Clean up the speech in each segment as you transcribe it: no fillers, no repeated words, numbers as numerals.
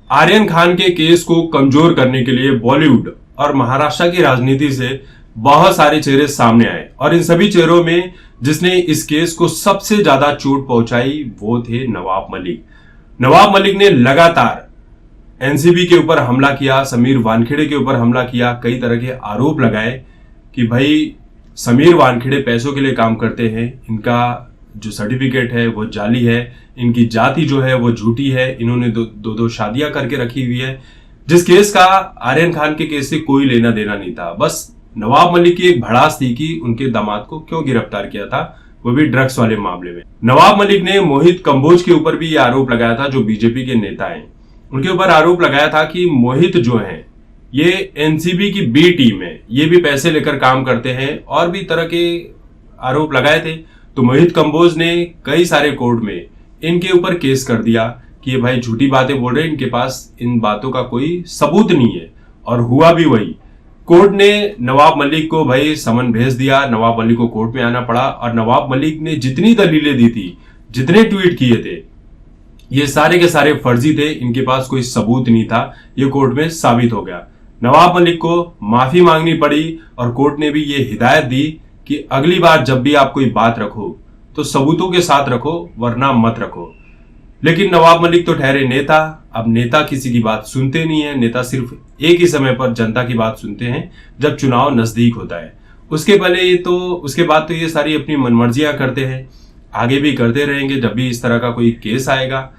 आर्यन खान के केस को कमजोर करने के लिए बॉलीवुड और महाराष्ट्र की राजनीति से बहुत सारे चेहरे सामने आए और इन सभी चेहरों में जिसने इस केस को सबसे ज्यादा चोट पहुंचाई वो थे नवाब मलिक। नवाब मलिक ने लगातार एनसीबी के ऊपर हमला किया, समीर वानखेड़े के ऊपर हमला किया, कई तरह के आरोप लगाए कि भाई समीर वानखेड़े पैसों के लिए काम करते हैं, इनका जो सर्टिफिकेट है वो जाली है, इनकी जाति जो है वो झूठी है, इन्होंने दो शादियां करके रखी हुई है। जिस केस का आर्यन खान के केस से कोई लेना देना नहीं था, बस नवाब मलिक की एक भड़ास थी कि उनके दामाद को क्यों गिरफ्तार किया था, वो भी ड्रग्स वाले मामले में। नवाब मलिक ने मोहित कंबोज के ऊपर भी ये आरोप लगाया था, जो बीजेपी के नेता हैं, उनके ऊपर आरोप लगाया था कि मोहित जो है ये एनसीबी की बी टीम है, ये भी पैसे लेकर काम करते हैं और भी तरह के आरोप लगाए थे। तो मोहित कंबोज ने कई सारे कोर्ट में इनके ऊपर केस कर दिया कि ये भाई झूठी बातें बोल रहे हैं, इनके पास इन बातों का कोई सबूत नहीं है। और हुआ भी वही। कोर्ट ने नवाब मलिक को भाई समन भेज दिया, नवाब मलिक को कोर्ट में आना पड़ा और नवाब मलिक ने जितनी दलीलें दी थी, जितने ट्वीट किए थे, ये सारे के सारे फर्जी थे, इनके पास कोई सबूत नहीं था। ये कोर्ट में साबित हो गया। नवाब मलिक को माफी मांगनी पड़ी और कोर्ट ने भी ये हिदायत दी कि अगली बार जब भी आप कोई बात रखो तो सबूतों के साथ रखो, वरना मत रखो। लेकिन नवाब मलिक तो ठहरे नेता। अब नेता किसी की बात सुनते नहीं है, नेता सिर्फ एक ही समय पर जनता की बात सुनते हैं, जब चुनाव नजदीक होता है। उसके बाद तो ये सारी अपनी मनमर्जियां करते हैं, आगे भी करते रहेंगे जब भी इस तरह का कोई केस आएगा।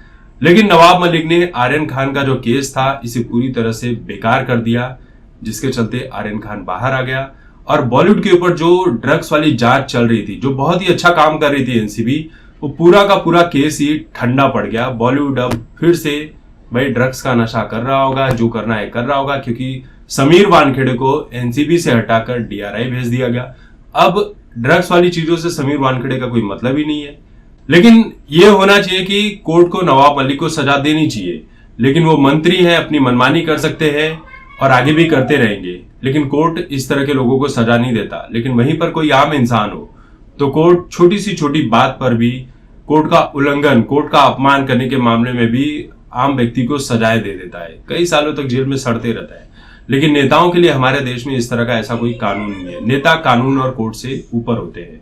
लेकिन नवाब मलिक ने आर्यन खान का जो केस था इसे पूरी तरह से बेकार कर दिया, जिसके चलते आर्यन खान बाहर आ गया। और बॉलीवुड के ऊपर जो ड्रग्स वाली जांच चल रही थी, जो बहुत ही अच्छा काम कर रही थी एनसीबी, वो पूरा का पूरा केस ही ठंडा पड़ गया। बॉलीवुड अब फिर से भाई ड्रग्स का नशा कर रहा होगा, जो करना है कर रहा होगा, क्योंकि समीर वानखेड़े को एनसीबी से हटाकर डीआरआई भेज दिया गया। अब ड्रग्स वाली चीजों से समीर वानखेड़े का कोई मतलब ही नहीं है। लेकिन यह होना चाहिए कि कोर्ट को नवाब मलिक को सजा देनी चाहिए, लेकिन वो मंत्री हैं, अपनी मनमानी कर सकते हैं और आगे भी करते रहेंगे। लेकिन कोर्ट इस तरह के लोगों को सजा नहीं देता। लेकिन वहीं पर कोई आम इंसान हो तो कोर्ट छोटी सी छोटी बात पर भी कोर्ट का उल्लंघन, कोर्ट का अपमान करने के मामले में भी आम व्यक्ति को सजाएं दे देता है, कई सालों तक जेल में सड़ते रहता है। लेकिन नेताओं के लिए हमारे देश में इस तरह का ऐसा कोई कानून नहीं है। नेता कानून और कोर्ट से ऊपर होते हैं।